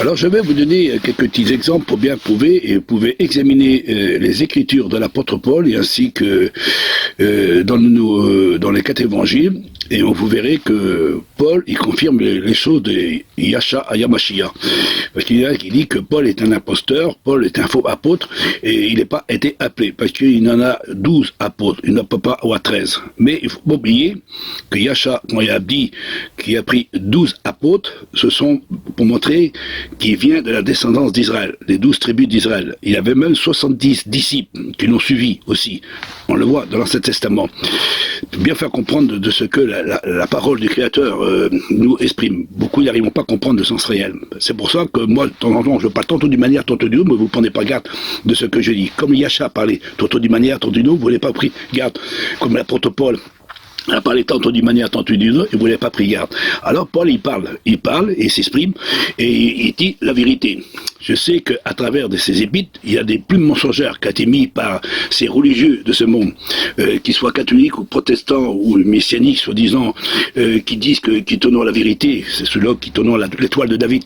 Alors je vais vous donner quelques petits exemples pour bien prouver, et vous pouvez examiner les écritures de l'apôtre Paul et ainsi que dans les 4 évangiles, et vous verrez que Paul il confirme les choses de Yasha Ayamashia. Parce qu'il dit que Paul est un imposteur, Paul est un faux apôtre, et il n'a pas été appelé, parce qu'il en a 12 apôtres, il n'a pas ou à 13. Mais il ne faut pas oublier que Yasha, quand il a dit qu'il a pris 12 apôtres, ce sont pour montrer qu'il vient de la descendance d'Israël, des 12 tribus d'Israël. Il y avait même 70 disciples qui l'ont suivi aussi. On le voit dans l'Ancien Testament. Bien faire comprendre de ce que la parole du Créateur nous exprime. Beaucoup n'arrivent pas à comprendre le sens réel. C'est pour ça que moi, de temps en temps, je parle tantôt d'une manière, tantôt d'une autre, mais vous ne prenez pas garde de ce que je dis. Comme Yasha parlait tantôt d'une manière, tantôt d'une autre, vous n'avez pas pris garde. Comme l'apôtre Paul a parlé tantôt d'une manière, tantôt d'une autre, et vous n'avez pas pris garde. Alors Paul, il parle et s'exprime, et il dit la vérité. Je sais qu'à travers de ces épîtres, il y a des plumes mensongères qui ont été mises par ces religieux de ce monde, qu'ils soient catholiques ou protestants ou messianiques, soi-disant, qui disent qu'ils t'honorent la vérité. C'est ceux-là qui t'honorent l'étoile de David.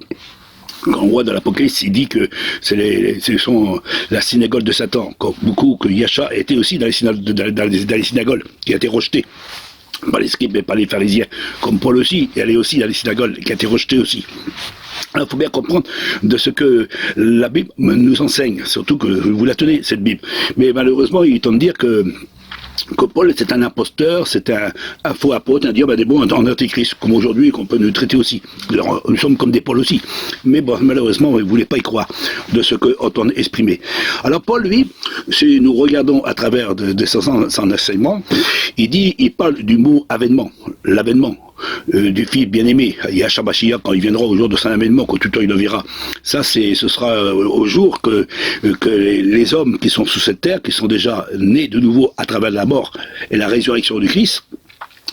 Quand on voit dans l'Apocalypse, il dit que ce sont la synagogue de Satan. Comme beaucoup, que Yasha était aussi dans les synagogues, qui a été rejeté par les scribes et par les pharisiens. Comme Paul aussi, il allait aussi dans les synagogues, qui a été rejeté aussi. Alors, il faut bien comprendre de ce que la Bible nous enseigne, surtout que vous la tenez, cette Bible. Mais malheureusement, il est temps de dire que Paul c'est un imposteur, c'est un faux apôtre, un dire des bons en antéchrist, comme aujourd'hui, qu'on peut nous traiter aussi. Alors, nous sommes comme des Paul aussi. Mais bon, malheureusement, il ne voulait pas y croire de ce qu'on exprimé. Alors Paul, lui, si nous regardons à travers de son enseignement, il parle du mot avènement, l'avènement. Du fils bien-aimé, Yahshua Mashiach, quand il viendra au jour de son avènement, quand tout le temps il le verra. Ça, ce sera au jour que les hommes qui sont sous cette terre, qui sont déjà nés de nouveau à travers la mort et la résurrection du Christ,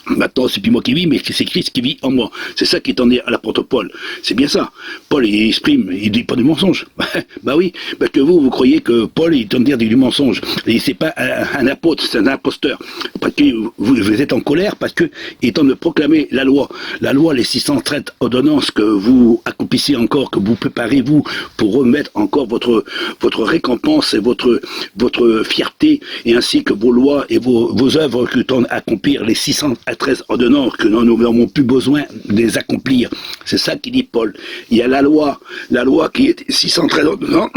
maintenant, c'est plus moi qui vis, mais c'est Christ qui vit en moi. C'est ça qui est emmené à l'apôtre Paul. C'est bien ça. Paul, il exprime, il dit pas de mensonge. Bah oui, parce que vous croyez que Paul, il est en train de dire du mensonge. Et c'est pas un apôtre, c'est un imposteur. Parce que vous êtes en colère, parce que il est en train de proclamer la loi. La loi, les 613 ordonnances que vous accomplissez encore, que vous préparez, vous, pour remettre encore votre récompense et votre fierté, et ainsi que vos lois et vos œuvres que vous accomplir, les 613 ordonnances que nous n'avons plus besoin de les accomplir. C'est ça qui dit Paul. Il y a la loi qui est 613 ordonnances.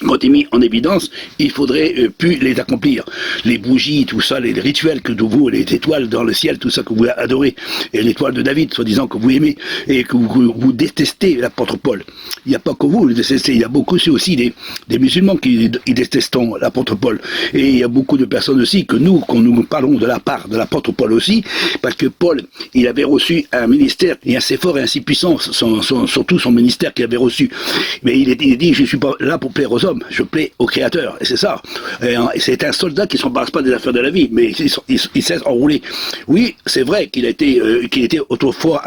Quand il est mis en évidence, il faudrait plus les accomplir. Les bougies, tout ça, les rituels que vous, les étoiles dans le ciel, tout ça que vous adorez, et l'étoile de David, soi-disant que vous aimez, et que vous détestez l'apôtre Paul. Il n'y a pas que vous le détestez, il y a beaucoup aussi des musulmans qui détestent l'apôtre Paul. Et il y a beaucoup de personnes aussi que quand nous parlons de la part de l'apôtre Paul aussi, parce que Paul, il avait reçu un ministère qui est assez fort et assez puissant, surtout son ministère qu'il avait reçu. Mais il dit, je ne suis pas là pour plaire aux hommes, je plais au Créateur, et c'est ça. Et c'est un soldat qui ne s'embarrasse pas des affaires de la vie, mais il sait enrouler. Oui, c'est vrai qu'il était autrefois,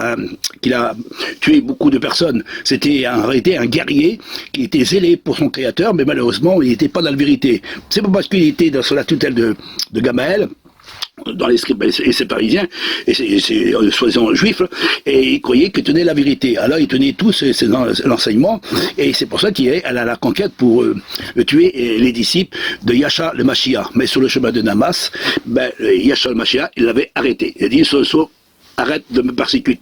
qu'il a tué beaucoup de personnes. C'était en réalité un guerrier qui était zélé pour son Créateur, mais malheureusement, il n'était pas dans la vérité. C'est pas parce qu'il était sous la tutelle de Gamaël, dans les scribes et ses parisiens, et ses soi-disant juifs, et il croyait qu'il tenait la vérité. Alors il tenait tous l'enseignement, et c'est pour ça qu'il est à la conquête pour tuer les disciples de Yahshua le Mashiach. Mais sur le chemin de Damas, Yahshua le Mashiach, il l'avait arrêté. Il a dit, arrête de me persécuter,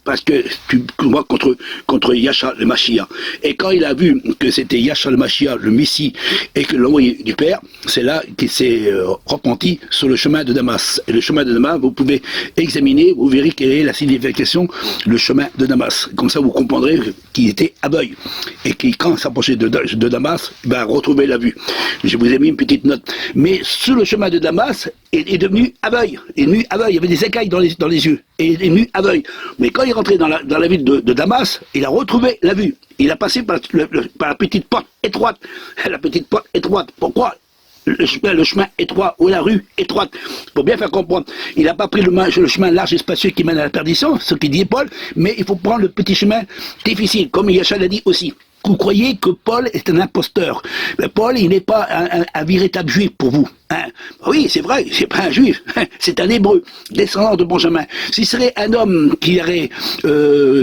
parce que tu combats contre Yahshua le Mashiach. Et quand il a vu que c'était Yahshua le Mashiach, le Messie, et que l'envoyé du Père, c'est là qu'il s'est repenti sur le chemin de Damas. Et le chemin de Damas, vous pouvez examiner, vous verrez quelle est la signification, le chemin de Damas. Comme ça, vous comprendrez qu'il était aveugle. Et qu'il, quand s'approchait de Damas, retrouvait la vue. Je vous ai mis une petite note. Mais sur le chemin de Damas, il est devenu aveugle. Il est devenu aveugle. Il y avait des écailles dans les yeux. Et il est devenu aveugle. Mais quand il est rentré dans la ville de Damas, il a retrouvé la vue. Il a passé par la petite porte étroite. La petite porte étroite. Pourquoi le chemin étroit ou la rue étroite? Pour bien faire comprendre. Il n'a pas pris le chemin large et spacieux qui mène à la perdition, ce qu'il dit Paul, mais il faut prendre le petit chemin difficile, comme Yahshua l'a dit aussi. vous croyez que Paul est un imposteur. Mais Paul, il n'est pas un véritable juif pour vous. Hein. Oui, c'est vrai, c'est pas un juif, c'est un hébreu, descendant de Benjamin. S'il serait un homme qui aurait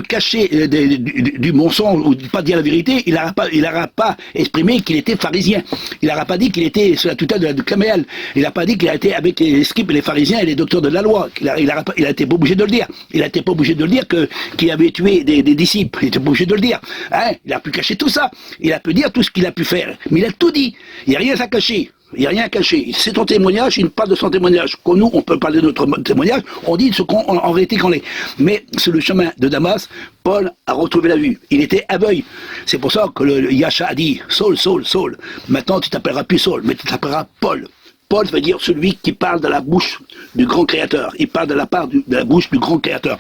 caché du mensonge ou pas dire la vérité, il n'aura pas exprimé qu'il était pharisien. Il n'aura pas dit qu'il était sous la tutelle de Gamaliel. Il n'a pas dit qu'il a été avec les scribes et les pharisiens et les docteurs de la loi. Il a été pas obligé de le dire. Il a été pas obligé de le dire qu'il avait tué des disciples. Il était pas obligé de le dire. Hein, il a pu cacher tout ça. Il a pu dire tout ce qu'il a pu faire. Mais il a tout dit. Il n'y a rien à cacher. Il n'y a rien à cacher. C'est ton témoignage, il parle de son témoignage. Quand nous, on peut parler de notre témoignage, on dit ce qu'on en réalité qu'on est. Mais sur le chemin de Damas, Paul a retrouvé la vue. Il était aveugle. C'est pour ça que le Yasha a dit, Saul, Saul, Saul. Maintenant, tu t'appelleras plus Saul, mais tu t'appelleras Paul. Paul veut dire celui qui parle de la bouche du grand créateur. Il parle de la bouche du grand créateur.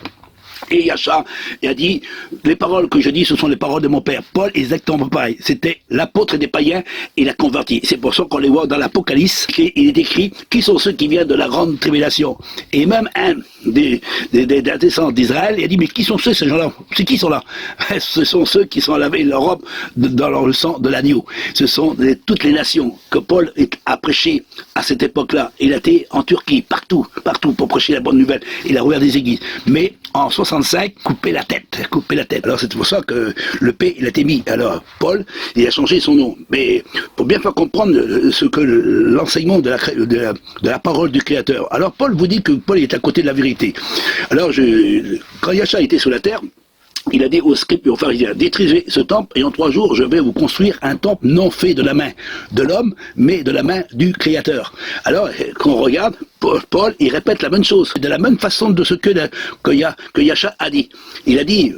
Et Yasha a dit, les paroles que je dis, ce sont les paroles de mon père. Paul, exactement pareil. C'était l'apôtre des païens, il a converti. C'est pour ça qu'on les voit dans l'Apocalypse, il est écrit, qui sont ceux qui viennent de la grande tribulation. Et même un des descendants d'Israël, il a dit, mais qui sont ceux, ces gens-là? C'est qui sont là? Ce sont ceux qui sont lavés leur robe dans le sang de l'agneau. Ce sont toutes les nations que Paul a prêché à cette époque-là. Il a été en Turquie, partout, pour prêcher la bonne nouvelle. Il a ouvert des églises. Mais en 65, couper la tête. Alors c'est pour ça que le P, il a été mis. Alors Paul, il a changé son nom. Mais pour bien faire comprendre ce que l'enseignement de la parole du Créateur. Alors Paul vous dit que Paul est à côté de la vérité. Alors quand Yasha était sur la terre, il a dit aux scribes et aux pharisiens, détruisez ce temple et en 3 jours je vais vous construire un temple non fait de la main de l'homme, mais de la main du Créateur. Alors, quand on regarde, Paul, il répète la même chose, de la même façon de ce que Yasha a dit. Il a dit,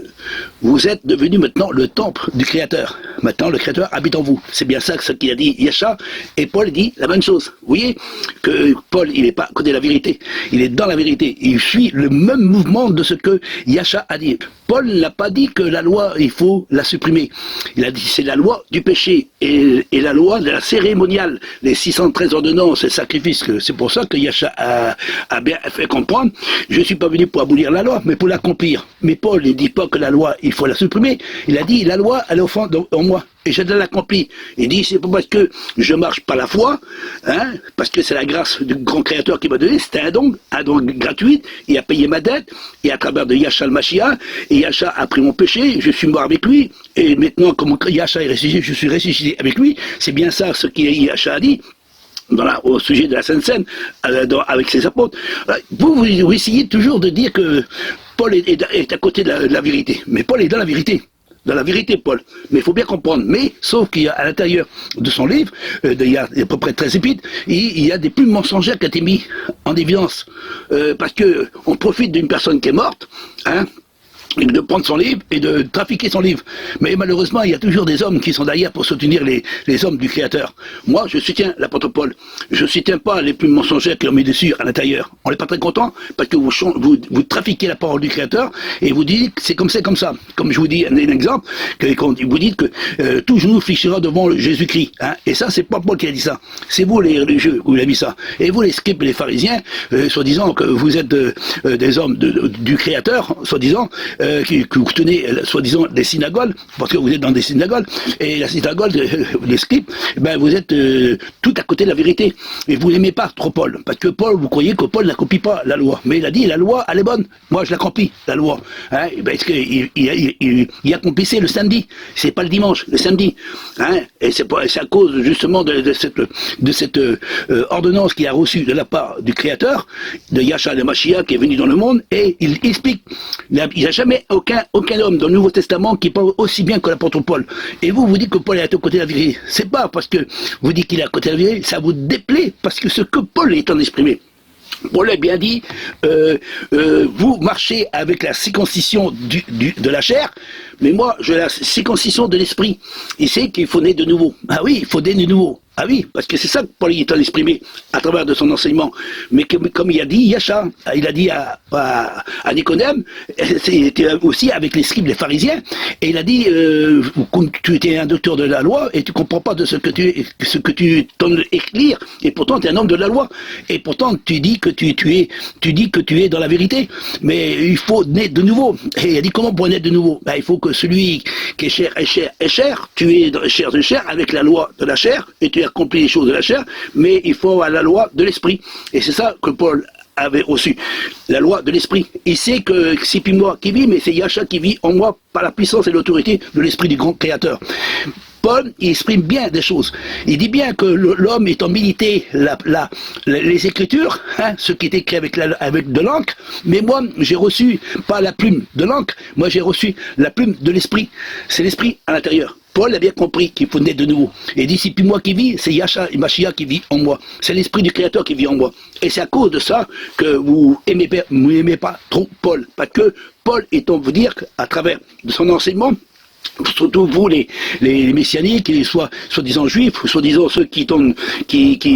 vous êtes devenu maintenant le temple du Créateur. Maintenant, le Créateur habite en vous. C'est bien ça ce qu'il a dit Yasha, et Paul dit la même chose. Vous voyez que Paul, il n'est pas à côté de la vérité, il est dans la vérité. Il suit le même mouvement de ce que Yasha a dit. Paul n'a pas dit que la loi, il faut la supprimer. Il a dit c'est la loi du péché et la loi de la cérémoniale, les 613 ordonnances et sacrifices. C'est pour ça que Yasha a bien fait comprendre, je ne suis pas venu pour abolir la loi, mais pour l'accomplir. Mais Paul ne dit pas que la loi, il faut la supprimer. Il a dit la loi, elle est au fond en moi. Et je l'accomplis. Il dit, c'est pas parce que je marche par la foi, hein, parce que c'est la grâce du grand créateur qui m'a donné, c'était un don gratuit, il a payé ma dette, et à travers de Yasha al-Mashiach, et Yasha a pris mon péché, je suis mort avec lui, et maintenant, comme Yasha est ressuscité, je suis ressuscité avec lui, c'est bien ça ce que Yasha a dit, au sujet de la Sainte Seine, avec ses apôtres. Vous essayez toujours de dire que Paul est à côté de la vérité, mais Paul est dans la vérité. Dans la vérité, Paul. Mais il faut bien comprendre. Mais, sauf qu'il y a à l'intérieur de son livre, il y a à peu près 13 épîtres, il y a des plumes mensongères qui ont été mis en évidence. Parce que on profite d'une personne qui est morte, hein, de prendre son livre et de trafiquer son livre. Mais malheureusement, il y a toujours des hommes qui sont derrière pour soutenir les hommes du Créateur. Moi, je soutiens l'apôtre Paul. Je ne soutiens pas les plumes mensongères qui ont mis dessus à l'intérieur. On n'est pas très content parce que vous trafiquez la parole du Créateur et vous dites que c'est comme ça, comme ça. Comme je vous dis un exemple, vous dites que tout genou fléchira devant Jésus-Christ. Hein, et ça, c'est pas Paul qui a dit ça. C'est vous les religieux qui avez mis ça. Et vous les scribes et les pharisiens, soi-disant que vous êtes des hommes du Créateur, soi-disant, que vous tenez, soi-disant, des synagogues, parce que vous êtes dans des synagogues, et la synagogue, les scribes, ben vous êtes tout à côté de la vérité. Et vous n'aimez pas trop Paul, parce que Paul, vous croyez que Paul n'accomplit pas la loi. Mais il a dit, la loi, elle est bonne. Moi, je l'accomplis, la loi. Hein, parce qu'il accomplissait le samedi. C'est pas le dimanche, le samedi. Hein, et c'est à cause, justement, de cette ordonnance qu'il a reçue de la part du Créateur, de Yasha al-Mashiach, qui est venu dans le monde, et il explique. Il n'y a jamais aucun homme dans le Nouveau Testament qui parle aussi bien que l'apôtre Paul. Et vous dites que Paul est à côté de la vérité. C'est pas parce que vous dites qu'il est à côté de la vérité, ça vous déplaît, parce que ce que Paul est en exprimé. Paul a bien dit, vous marchez avec la circoncision de la chair, mais moi, j'ai la circoncision de l'esprit. Il sait qu'il faut naître de nouveau. Ah oui, il faut naître de nouveau. Ah oui, parce que c'est ça que Paul est en exprimé à travers de son enseignement. Mais comme il a dit Yasha, il a dit à Nicodème, c'était aussi avec les scribes, les pharisiens, et il a dit, tu étais un docteur de la loi et tu comprends pas de ce que tu t'en lire, et pourtant tu es un homme de la loi, et pourtant tu dis que tu es dans la vérité, mais il faut naître de nouveau. Et il a dit comment pour naître de nouveau? Ben, il faut que celui qui est cher est cher est cher, tu es chair de chair avec la loi de la chair, et tu accomplis les choses de la chair, mais il faut avoir la loi de l'esprit. Et c'est ça que Paul avait reçu, la loi de l'esprit. Il sait que c'est plus moi qui vis, mais c'est Yasha qui vit en moi par la puissance et l'autorité de l'esprit du grand créateur. Paul, il exprime bien des choses. Il dit bien que l'homme étant milité les Écritures, hein, ce qui est écrit avec de l'encre, mais moi, j'ai reçu pas la plume de l'encre, moi j'ai reçu la plume de l'esprit. C'est l'esprit à l'intérieur. Paul a bien compris qu'il faut naître de nouveau. Et dit, c'est plus moi qui vis, c'est Yasha et Mashiach qui vit en moi. C'est l'esprit du Créateur qui vit en moi. Et c'est à cause de ça que vous n'aimez pas trop Paul. Parce que Paul est, on vous dire, à travers de son enseignement, surtout vous les messianiques, les soi-disant juifs, ou soi-disant ceux qui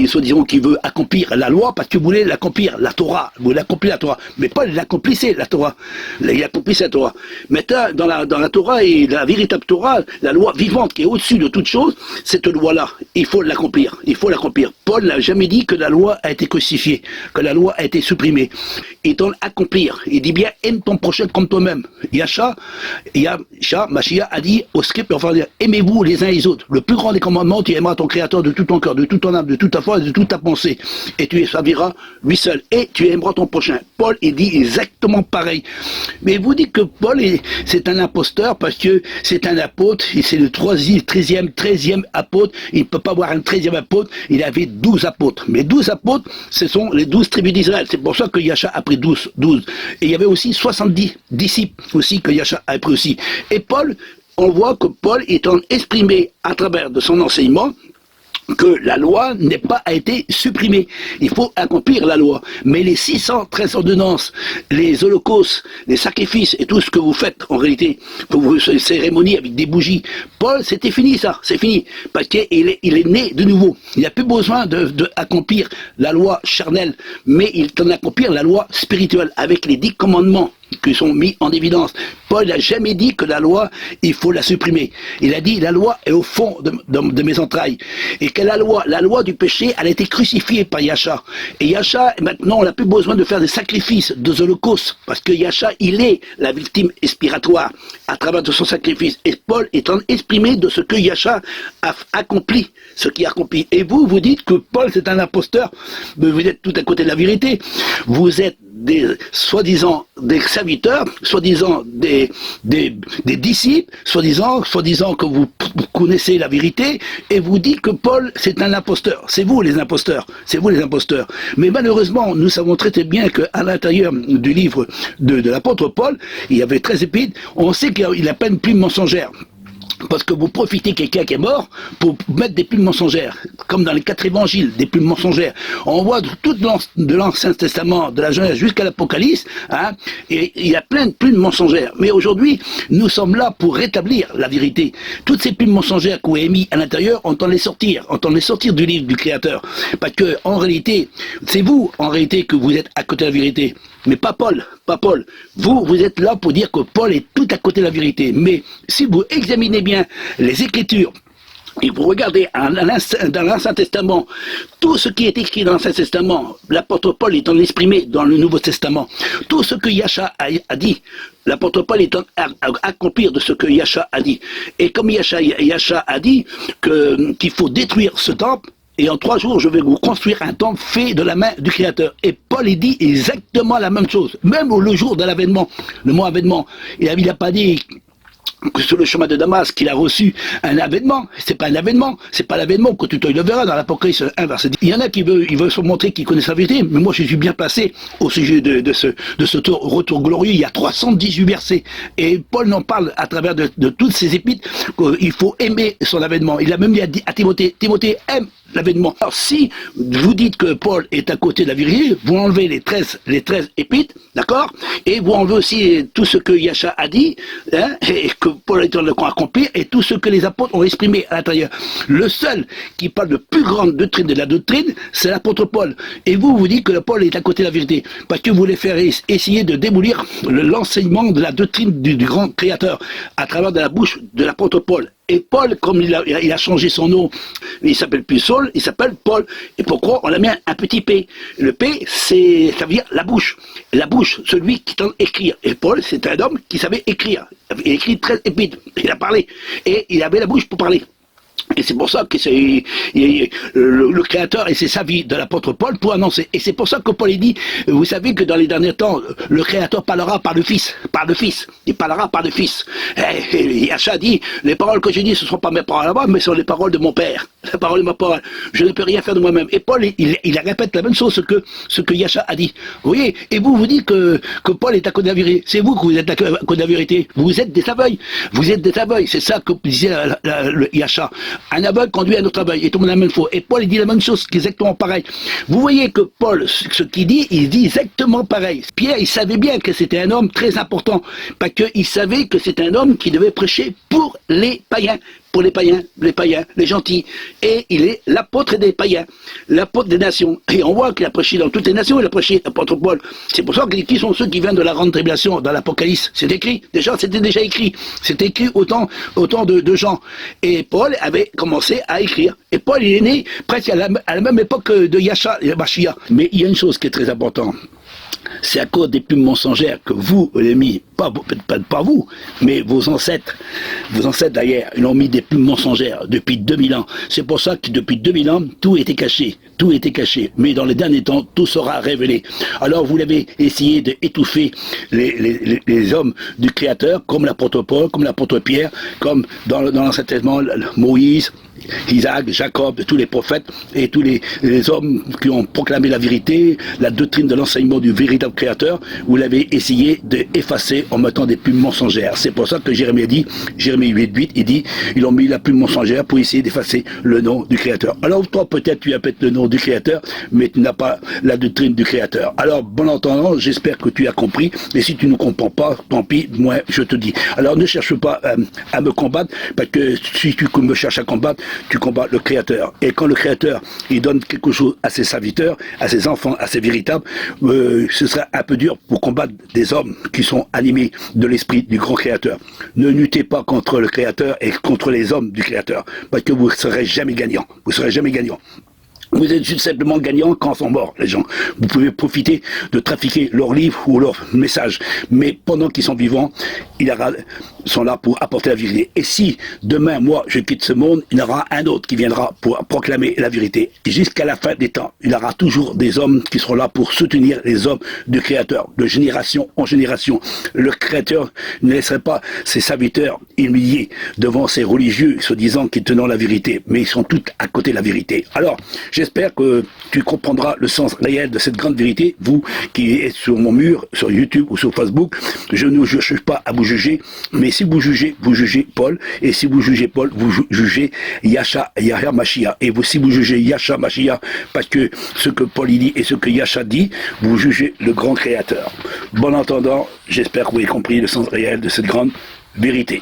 soi-disant qui veulent accomplir la loi, parce que vous voulez l'accomplir, la Torah, vous voulez accomplir la Torah. Mais Paul l'accomplissait, la Torah. Il accomplissait la Torah. Maintenant, dans la Torah, et la véritable Torah, la loi vivante qui est au-dessus de toute chose, cette loi-là, il faut l'accomplir. Il faut l'accomplir. Paul n'a jamais dit que la loi a été crucifiée, que la loi a été supprimée. Il doit l'accomplir. Il dit bien, aime ton prochain comme toi-même. Yasha, Mashiach a dit au script, enfin, aimez-vous les uns les autres. Le plus grand des commandements, tu aimeras ton Créateur de tout ton cœur, de toute ton âme, de toute ta foi, de toute ta pensée. Et tu serviras lui seul. Et tu aimeras ton prochain. Paul, il dit exactement pareil. Mais vous dites que Paul, c'est un imposteur parce que c'est un apôtre, et c'est le 13e apôtre. Il ne peut pas avoir un 13e apôtre. Il avait 12 apôtres. Mais 12 apôtres, ce sont les 12 tribus d'Israël. C'est pour ça que Yasha a pris 12. Et il y avait aussi 70 disciples aussi que Yasha a pris aussi. Et Paul, on voit que Paul est exprimé à travers de son enseignement que la loi n'est pas été supprimée. Il faut accomplir la loi. Mais les 613 ordonnances, les holocaustes, les sacrifices et tout ce que vous faites en réalité, pour vos cérémonies avec des bougies, Paul, c'était fini ça, c'est fini. Parce qu'il est né de nouveau. Il n'a plus besoin d'accomplir la loi charnelle, mais il doit accomplir la loi spirituelle avec les 10 commandements qui sont mis en évidence. Paul n'a jamais dit que la loi, il faut la supprimer. Il a dit la loi est au fond de mes entrailles. Et que la loi du péché, elle a été crucifiée par Yasha. Et Yasha, maintenant, on n'a plus besoin de faire des sacrifices, des holocaustes, parce que Yasha, il est la victime expiratoire à travers de son sacrifice. Et Paul est en exprimé de ce que Yasha a accompli, ce qu'il a accompli. Et vous dites que Paul, c'est un imposteur, mais vous êtes tout à côté de la vérité. Vous êtes soi-disant des serviteurs, soi-disant des disciples, soi-disant que vous connaissez la vérité, et vous dites que Paul, c'est un imposteur. C'est vous les imposteurs. C'est vous les imposteurs. Mais malheureusement, nous savons très bien qu'à l'intérieur du livre de l'apôtre Paul, il y avait 13 épîtres, on sait qu'il n'a pas une plume mensongère. Parce que vous profitez quelqu'un qui est mort pour mettre des plumes mensongères, comme dans les 4 évangiles, des plumes mensongères. On voit tout de l'Ancien Testament, de la Genèse jusqu'à l'Apocalypse, hein, et il y a plein de plumes mensongères. Mais aujourd'hui, nous sommes là pour rétablir la vérité. Toutes ces plumes mensongères qu'on a mis à l'intérieur, on t'en les sortir du livre du Créateur. Parce que, en réalité, c'est vous, en réalité, que vous êtes à côté de la vérité. Mais pas Paul. Vous êtes là pour dire que Paul est tout à côté de la vérité. Mais si vous examinez bien les Écritures, et vous regardez dans l'Ancien Testament, tout ce qui est écrit dans l'Ancien Testament, l'apôtre Paul est en exprimé dans le Nouveau Testament. Tout ce que Yasha a dit, l'apôtre Paul est en accomplir de ce que Yasha a dit. Et comme Yasha a dit qu'il faut détruire ce temple, et en 3 jours, je vais vous construire un temple fait de la main du Créateur. Et Paul, il dit exactement la même chose. Même le jour de l'avènement, le mot avènement, il n'a pas dit que sur le chemin de Damas, qu'il a reçu un avènement. C'est pas un avènement, c'est pas l'avènement que tu le verras dans l'Apocalypse 1, verset 10. Il y en a qui veulent se montrer qu'ils connaissent la vérité, mais moi je suis bien placé au sujet de ce retour glorieux. Il y a 318 versets. Et Paul n'en parle à travers de toutes ces épîtres qu'il faut aimer son avènement. Il a même dit à Timothée, aime l'avènement. Alors si vous dites que Paul est à côté de la vérité, vous enlevez les 13 épîtres, d'accord, et vous enlevez aussi tout ce que Yasha a dit, hein, et que Paul est en train d'accomplir, et tout ce que les apôtres ont exprimé à l'intérieur. Le seul qui parle de plus grande doctrine de la doctrine, c'est l'apôtre Paul. Et vous dites que Paul est à côté de la vérité, parce que vous voulez faire essayer de démolir l'enseignement de la doctrine du grand Créateur à travers de la bouche de l'apôtre Paul. Et Paul, comme il a changé son nom, il s'appelle plus Saul, il s'appelle Paul. Et pourquoi on a mis un petit P? Le P, ça veut dire la bouche. La bouche, celui qui tente écrire. Et Paul, c'est un homme qui savait écrire. Il écrit très épide. Il a parlé. Et il avait la bouche pour parler. Et c'est pour ça que le Créateur, et c'est sa vie de l'apôtre Paul pour annoncer. Et c'est pour ça que Paul dit, vous savez que dans les derniers temps, le Créateur parlera par le Fils, il parlera par le Fils. Et Yacha dit, les paroles que je dis, ce ne sont pas mes paroles là-bas, mais ce sont les paroles de mon Père, la parole de ma parole. Je ne peux rien faire de moi-même. Et Paul, il répète la même chose ce que Yacha a dit. Vous voyez, et vous dites que Paul est à côté de la vérité. C'est vous que vous êtes à côté de la vérité. Vous êtes des aveugles. Vous êtes des aveugles. C'est ça que disait le Yacha. Un aveugle conduit à notre aveugle, et tout le monde a la même fois. Et Paul, il dit la même chose, exactement pareil. Vous voyez que Paul, ce qu'il dit, il dit exactement pareil. Pierre, il savait bien que c'était un homme très important, parce qu'il savait que c'est un homme qui devait prêcher pour les païens, les gentils. Et il est l'apôtre des païens, l'apôtre des nations. Et on voit qu'il a prêché dans toutes les nations, il a prêché l'apôtre Paul. C'est pour ça que qui sont ceux qui viennent de la grande tribulation dans l'Apocalypse? C'est écrit, c'était déjà écrit. C'est écrit autant de gens. Et Paul avait commencé à écrire. Et Paul, il est né presque à la même époque de Yacha et Machia. Mais il y a une chose qui est très importante. C'est à cause des plumes mensongères que vous avez mis, pas vous, mais vos ancêtres d'ailleurs, ils ont mis des plumes mensongères depuis 2000 ans. C'est pour ça que depuis 2000 ans, tout était caché. Mais dans les derniers temps, tout sera révélé. Alors vous l'avez essayé d'étouffer les hommes du Créateur, comme l'apôtre Paul, comme l'apôtre Pierre, comme dans l'Ancien Testament, Moïse, Isaac, Jacob, tous les prophètes et tous les hommes qui ont proclamé la vérité, la doctrine de l'enseignement du véritable Créateur, vous l'avez essayé d'effacer en mettant des plumes mensongères. C'est pour ça que Jérémie dit, Jérémie 8:8, il dit, ils ont mis la plume mensongère pour essayer d'effacer le nom du Créateur. Alors toi peut-être tu as peut-être le nom du Créateur, mais tu n'as pas la doctrine du Créateur. Alors bon entendant, j'espère que tu as compris, et si tu ne comprends pas, tant pis, moi je te dis. Alors ne cherche pas à me combattre, parce que si tu me cherches à combattre, tu combats le Créateur. Et quand le Créateur, il donne quelque chose à ses serviteurs, à ses enfants, à ses véritables, ce sera un peu dur pour combattre des hommes qui sont animés de l'esprit du grand Créateur. Ne luttez pas contre le Créateur et contre les hommes du Créateur, parce que vous ne serez jamais gagnant. Vous serez jamais gagnant. Vous êtes juste simplement gagnants quand ils sont morts, les gens. Vous pouvez profiter de trafiquer leurs livres ou leurs messages. Mais pendant qu'ils sont vivants, ils sont là pour apporter la vérité. Et si demain, moi, je quitte ce monde, il y en aura un autre qui viendra pour proclamer la vérité. Et jusqu'à la fin des temps, il y aura toujours des hommes qui seront là pour soutenir les hommes du Créateur, de génération en génération. Le Créateur ne laisserait pas ses serviteurs humiliés devant ces religieux, se disant qu'ils tenant la vérité. Mais ils sont tous à côté de la vérité. Alors, j'espère que tu comprendras le sens réel de cette grande vérité, vous qui êtes sur mon mur, sur YouTube ou sur Facebook. Je ne cherche pas à vous juger, mais si vous jugez Paul, et si vous jugez Paul, vous jugez Yacha Machia. Et si vous jugez Yacha Machia, parce que ce que Paul dit et ce que Yacha dit, vous jugez le grand Créateur. Bon entendant, j'espère que vous avez compris le sens réel de cette grande vérité.